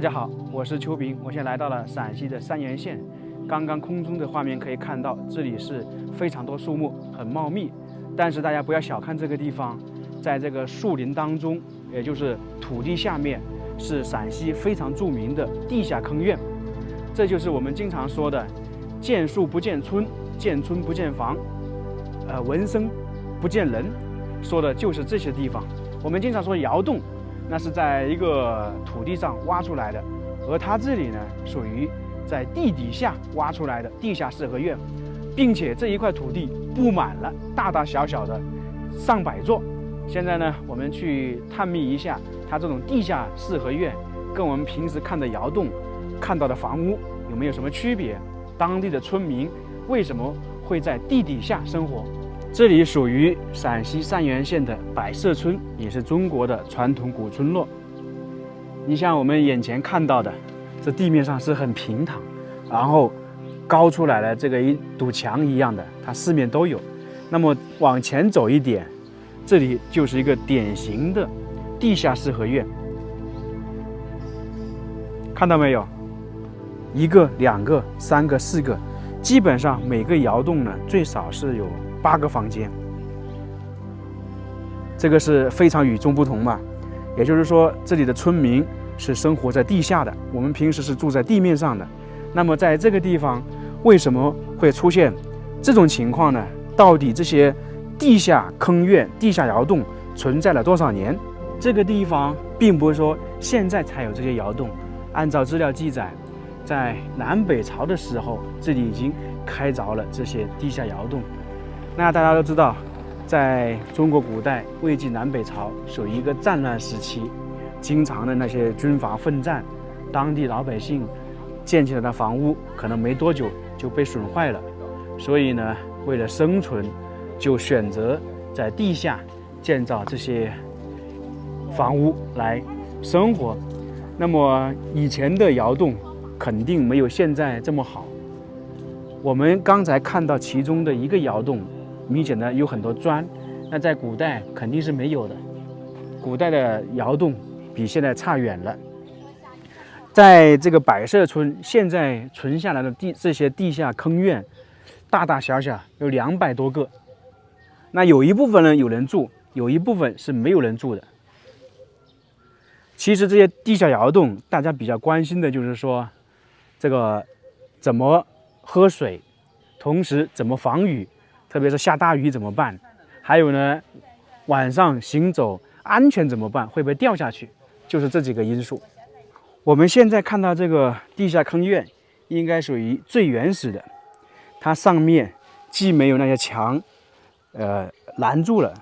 家好，我是邱平，我现在来到了陕西的三原县。刚刚空中的画面可以看到，这里是非常多树木，很茂密。但是大家不要小看这个地方，在这个树林当中，也就是土地下面，是陕西非常著名的地下坑院。这就是我们经常说的“见树不见村，见村不见房，闻声不见人”，说的就是这些地方。我们经常说窑洞，那是在一个土地上挖出来的，而它这里呢，属于在地底下挖出来的地下四合院，并且这一块土地布满了大大小小的上百座。现在呢，我们去探秘一下它这种地下四合院跟我们平时看的窑洞看到的房屋有没有什么区别？当地的村民为什么会在地底下生活？这里属于陕西三原县的百社村，也是中国的传统古村落。你像我们眼前看到的，这地面上是很平坦，然后高出来了这个一堵墙一样的，它四面都有。那么往前走一点，这里就是一个典型的地下四合院，看到没有？一个、两个、三个、四个，基本上每个窑洞呢最少是有8个房间，这个是非常与众不同嘛。也就是说，这里的村民是生活在地下的，我们平时是住在地面上的。那么在这个地方，为什么会出现这种情况呢？到底这些地下坑院、地下窑洞存在了多少年？这个地方并不是说现在才有这些窑洞，按照资料记载，在南北朝的时候，这里已经开凿了这些地下窑洞。那大家都知道，在中国古代魏晋南北朝属于一个战乱时期，经常的那些军阀奋战，当地老百姓建起来的房屋可能没多久就被损坏了，所以呢，为了生存，就选择在地下建造这些房屋来生活。那么以前的窑洞肯定没有现在这么好。我们刚才看到其中的一个窑洞，明显的有很多砖，那在古代肯定是没有的。古代的窑洞比现在差远了。在这个百社村，现在存下来的这些地下坑院，大大小小有200多个。那有一部分呢有人住，有一部分是没有人住的。其实这些地下窑洞，大家比较关心的就是说，这个怎么喝水，同时怎么防雨，特别是下大雨怎么办？还有呢，晚上行走安全怎么办？会不会掉下去？就是这几个因素。我们现在看到这个地下坑院，应该属于最原始的，它上面既没有那些墙，拦住了，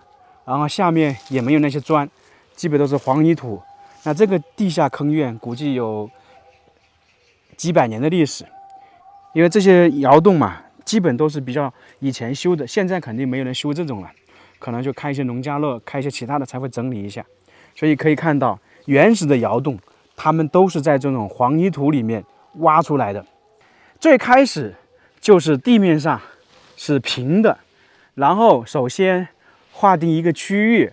然后下面也没有那些砖，基本都是黄泥土。那这个地下坑院估计有几百年的历史，因为这些窑洞嘛，基本都是比较以前修的，现在肯定没有人修这种了，可能就开一些农家乐，开一些其他的才会整理一下。所以可以看到，原始的窑洞，他们都是在这种黄泥土里面挖出来的。最开始就是地面上是平的，然后首先划定一个区域，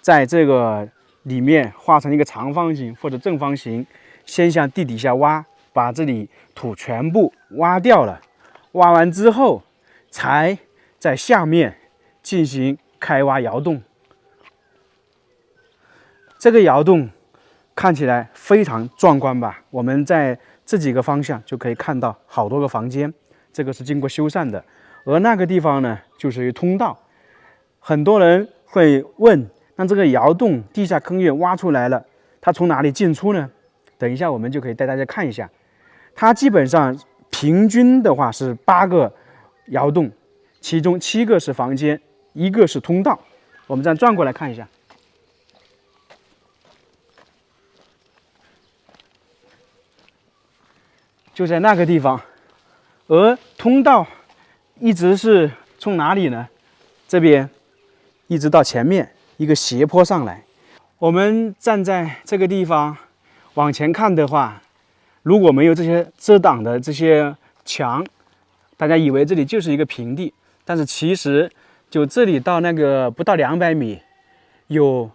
在这个里面画成一个长方形或者正方形，先向地底下挖，把这里土全部挖掉了。挖完之后，才在下面进行开挖窑洞。这个窑洞看起来非常壮观吧？我们在这几个方向就可以看到好多个房间，这个是经过修缮的。而那个地方呢，就属于通道。很多人会问，那这个窑洞地下坑院挖出来了，它从哪里进出呢？等一下我们就可以带大家看一下。它基本上平均的话是8个窑洞，其中7个是房间，1个是通道。我们这样转过来看一下，就在那个地方。而通道一直是从哪里呢？这边一直到前面一个斜坡上来。我们站在这个地方往前看的话，如果没有这些遮挡的这些墙，大家以为这里就是一个平地，但是其实就这里到那个不到200米，有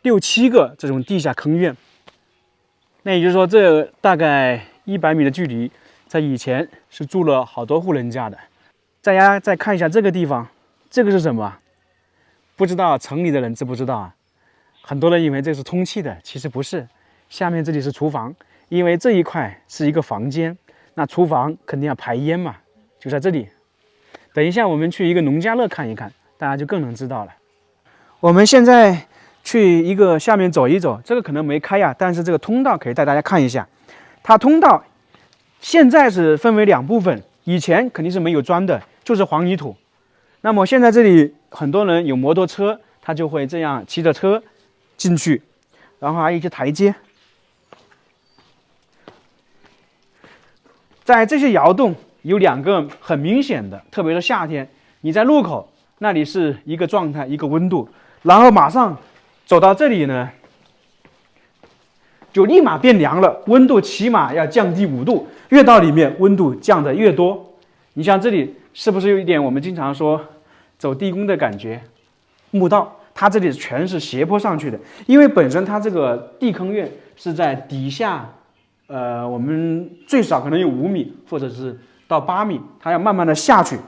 6、7个这种地下坑院。那也就是说，这大概100米的距离，在以前是住了好多户人家的。大家再看一下这个地方，这个是什么？不知道城里的人知不知道啊？很多人以为这是通气的，其实不是。下面这里是厨房，因为这一块是一个房间，那厨房肯定要排烟嘛，就在这里。等一下我们去一个农家乐看一看，大家就更能知道了。我们现在去一个下面走一走，这个可能没开呀，但是这个通道可以带大家看一下。它通道现在是分为2部分，以前肯定是没有砖的，就是黄泥土。那么现在这里很多人有摩托车，他就会这样骑着车进去，然后还有一些台阶。在这些窑洞有2个很明显的，特别是夏天，你在路口那里是一个状态，一个温度，然后马上走到这里呢，就立马变凉了，温度起码要降低5度，越到里面温度降得越多。你像这里是不是有一点我们经常说走地宫的感觉？墓道它这里全是斜坡上去的，因为本身它这个地坑院是在底下，我们最少可能有5米，或者是到8米，它要慢慢的下去。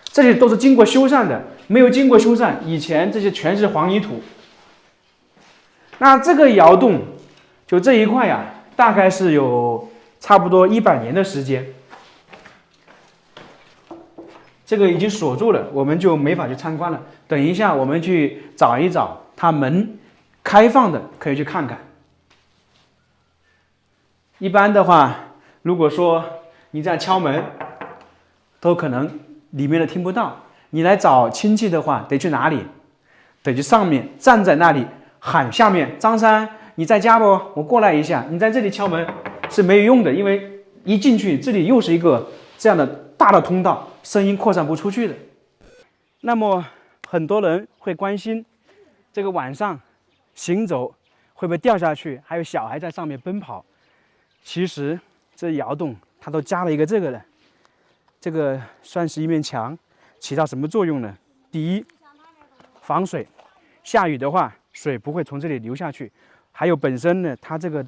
这里都是经过修缮的，没有经过修缮，以前这些全是黄泥土。那这个窑洞就这一块呀，大概是有差不多100年的时间。这个已经锁住了，我们就没法去参观了。等一下我们去找一找它门开放的，可以去看看。一般的话，如果说你在敲门，都可能里面的听不到。你来找亲戚的话，得去哪里？得去上面，站在那里喊下面：张三，你在家不？我过来一下。你在这里敲门是没有用的，因为一进去这里又是一个这样的大的通道，声音扩散不出去的。那么很多人会关心，这个晚上行走会不会掉下去？还有小孩在上面奔跑。其实这窑洞它都加了一个这个的，这个算是一面墙，起到什么作用呢？第一，防水，下雨的话水不会从这里流下去。还有本身呢，它这个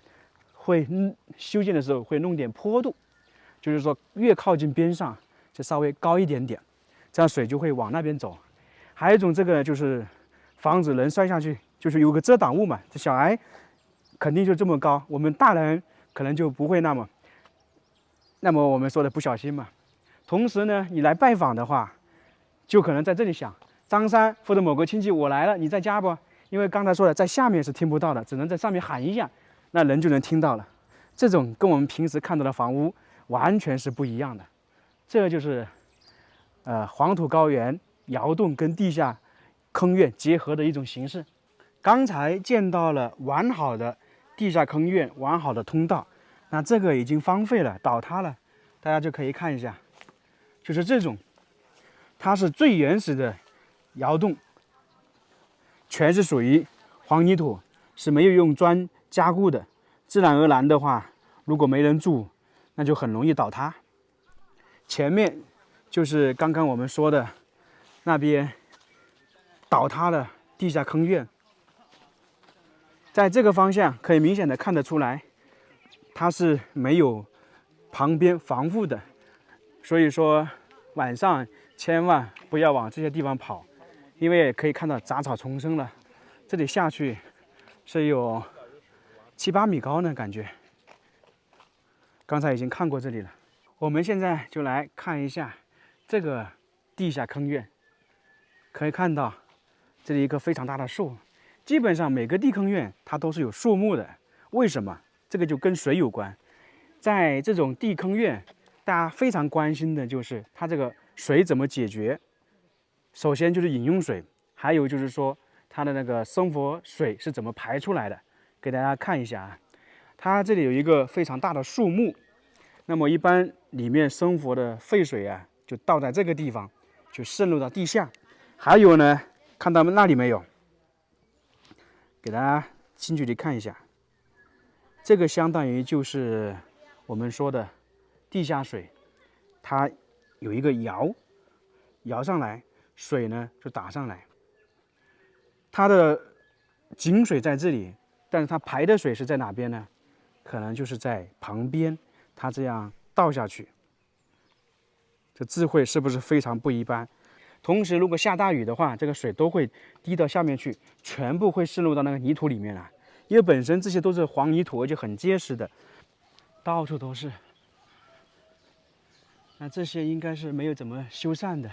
会修建的时候会弄点坡度，就是说越靠近边上就稍微高一点点，这样水就会往那边走。还有一种这个就是防止人摔下去，就是有个遮挡物嘛，这小孩肯定就这么高，我们大人可能就不会那么我们说的不小心嘛。同时呢，你来拜访的话，就可能在这里想张三或者某个亲戚我来了，你在家不？因为刚才说了，在下面是听不到的，只能在上面喊一下，那人就能听到了。这种跟我们平时看到的房屋完全是不一样的。这就是黄土高原窑洞跟地下坑院结合的一种形式。刚才见到了完好的地下坑院，完好的通道，那这个已经荒废了，倒塌了，大家就可以看一下，就是这种，它是最原始的窑洞，全是属于黄泥土，是没有用砖加固的，自然而然的话，如果没人住，那就很容易倒塌。前面就是刚刚我们说的那边倒塌的地下坑院，在这个方向可以明显的看得出来，它是没有旁边防护的，所以说晚上千万不要往这些地方跑，因为可以看到杂草丛生了，这里下去是有7、8米高呢，感觉。刚才已经看过这里了，我们现在就来看一下这个地下坑院。可以看到这里一棵非常大的树，基本上每个地坑院它都是有树木的。为什么？这个就跟水有关。在这种地坑院，大家非常关心的就是它这个水怎么解决。首先就是饮用水，还有就是说它的那个生活水是怎么排出来的。给大家看一下啊，它这里有一个非常大的树木，那么一般里面生活的废水啊，就倒在这个地方，就渗入到地下。还有呢，看到那里没有？给大家近距离看一下，这个相当于就是我们说的地下水，它有一个摇上来，水呢就打上来。它的井水在这里，但是它排的水是在哪边呢？可能就是在旁边，它这样倒下去。这智慧是不是非常不一般？同时，如果下大雨的话，这个水都会滴到下面去，全部会渗入到那个泥土里面来。因为本身这些都是黄泥土，而且很结实的，到处都是。那这些应该是没有怎么修缮的，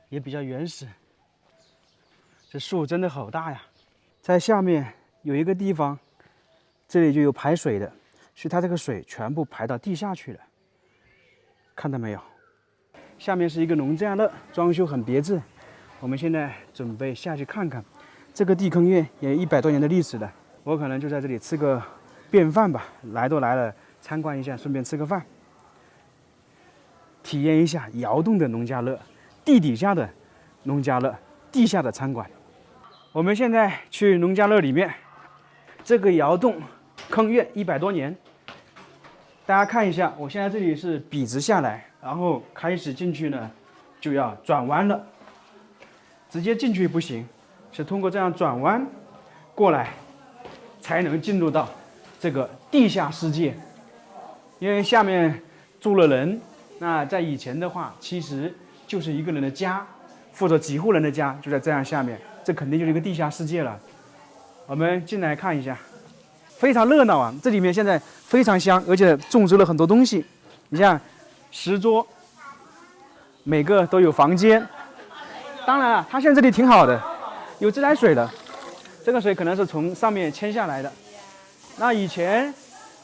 也比较原始。这树真的好大呀！在下面有一个地方，这里就有排水的，所以它这个水全部排到地下去了。看到没有？下面是一个农家乐，装修很别致。我们现在准备下去看看。这个地坑院也100多年的历史了，我可能就在这里吃个便饭吧。来都来了，参观一下，顺便吃个饭，体验一下窑洞的农家乐，地底下的农家乐，地下的餐馆。我们现在去农家乐里面，这个窑洞坑院100多年。大家看一下，我现在这里是笔直下来，然后开始进去呢，就要转弯了。直接进去不行，是通过这样转弯过来，才能进入到这个地下世界。因为下面住了人，那在以前的话，其实就是一个人的家，或者几户人的家，就在这样下面，这肯定就是一个地下世界了。我们进来看一下。非常热闹啊！这里面现在非常香，而且种植了很多东西。你像石桌，每个都有房间。当然了，它现在这里挺好的，有自来水的。这个水可能是从上面牵下来的。那以前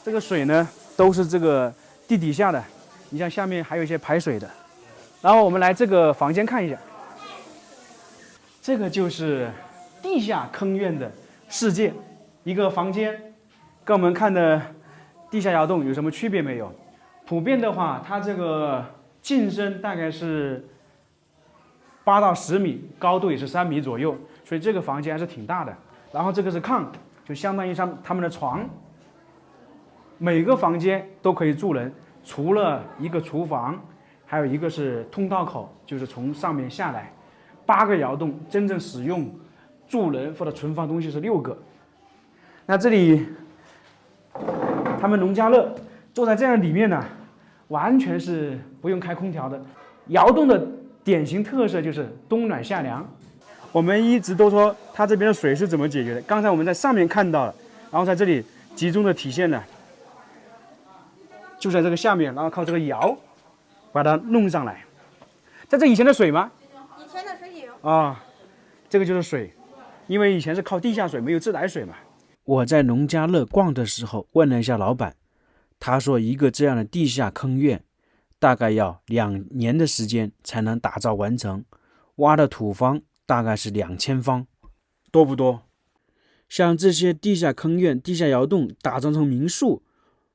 这个水呢，都是这个地底下的。你像下面还有一些排水的。然后我们来这个房间看一下，这个就是地下坑院的世界，一个房间。跟我们看的地下窑洞有什么区别没有？普遍的话，它这个进深大概是8到10米，高度也是3米左右，所以这个房间还是挺大的。然后这个是炕，就相当于他们的床。每个房间都可以住人，除了一个厨房，还有一个是通道口，就是从上面下来。8个窑洞，真正使用住人或者存放东西是6个。那这里。他们农家乐坐在这样里面呢，完全是不用开空调的。窑洞的典型特色就是冬暖夏凉。我们一直都说它这边的水是怎么解决的，刚才我们在上面看到了，然后在这里集中的体现了，就在这个下面，然后靠这个窑把它弄上来。在这以前的水吗？以前的水井啊，这个就是水，因为以前是靠地下水，没有自来水嘛。我在农家乐逛的时候问了一下老板，他说一个这样的地下坑院大概要2年的时间才能打造完成，挖的土方大概是2000方，多不多？像这些地下坑院、地下窑洞打造成民宿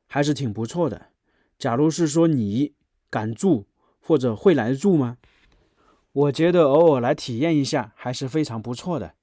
还是挺不错的。假如是说你敢住或者会来住吗？我觉得偶尔来体验一下还是非常不错的。